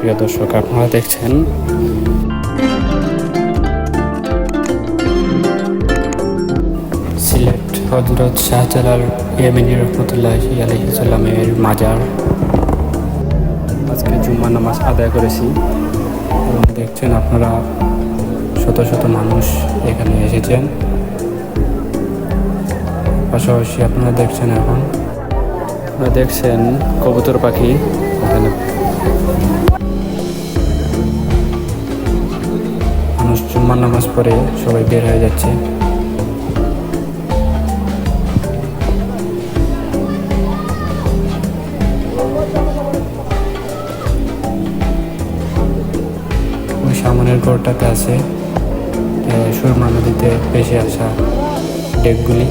প্রিয় দর্শক, আপনারা দেখছেন সিলেট হযরত শাহজালাল ইয়ামানী রহমতুল্লাহি আলাইহি সাল্লামের মাজার। আজকে জুম্মার নামাজ আদায় করেছি এবং দেখছেন আপনারা শত শত মানুষ এখানে এসেছেন। পাশাপাশি আপনারা দেখছেন কবুতর পাখি এখানে। মানুষ জুম্মার নামাজ পড়ে সবাই বের হয়ে যাচ্ছে। ওই সামনের ঘরটাতে আছে সুরমা নদীতে ভেসে আসা ডেকগুলি।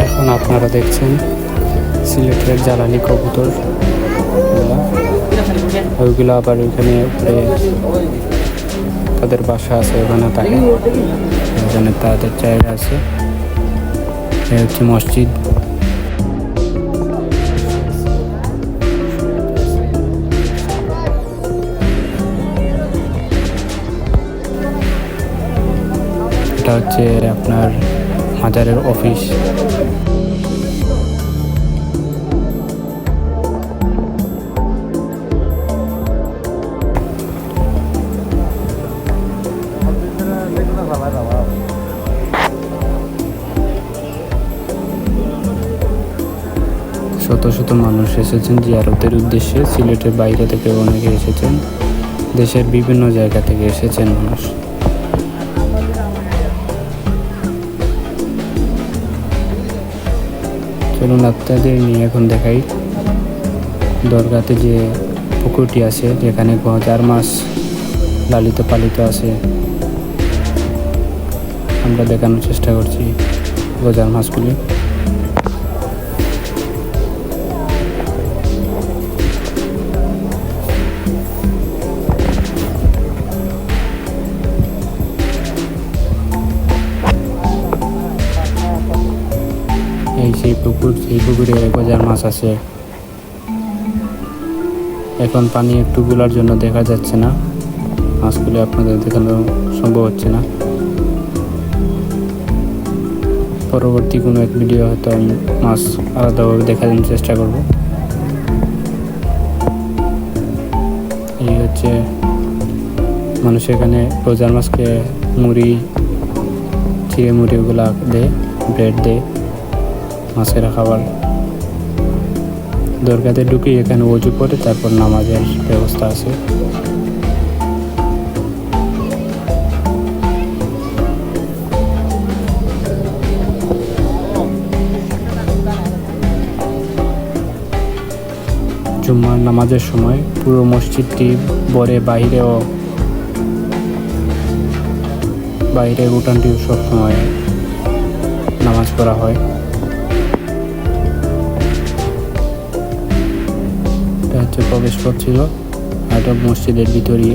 এখন আপনারা দেখছেন সিলেটের জ্বালানি কবুতর, ওইগুলো আবার ওইখানে উপরে তাদের বাসা আছে, ওখানে থাকে, ওখানে তাদের জায়গা আছে। এটা হচ্ছে মসজিদ। এটা হচ্ছে আপনার মাজারের অফিস। শত শত মানুষ এসেছেন জিয়ারতের উদ্দেশ্যে। সিলেটের বাইরে থেকে অনেকে এসেছেন, দেশের বিভিন্ন জায়গা থেকে এসেছেন মানুষ। চলুন আপনাদের নিয়ে এখন দেখাই দরগাতে যে পুকুরটি আছে, যেখানে গজার মাছ লালিত পালিত আছে। আমরা দেখানোর চেষ্টা করছি গজার মাছগুলি। সেই পুকুরে গজার মাছ আছে। এখন পানি একটু গুলার জন্য দেখা যাচ্ছে না, মাছগুলি আপনাদের দেখানো সম্ভব হচ্ছে না। পরবর্তী কোনো এক ভিডিও হয়তো আমি মাছ আলাদাভাবে দেখানোর চেষ্টা করব। এই হচ্ছে মানুষ এখানে গজার মাছকে চিড়ে মুড়ি ওগুলা দেয়, ব্রেড দেয়, মাছের খাবার। দরগাতে ঢুকে এখানে ওযু করে তারপর নামাজের ব্যবস্থা আছে। জুম্মার নামাজের সময় পুরো মসজিদটি ভরে, বাইরে উঠানটিও সবসময় নামাজ পড়া হয়। এটা হচ্ছে প্রবেশ পথ ছিল, এটা মসজিদের ভিতরে।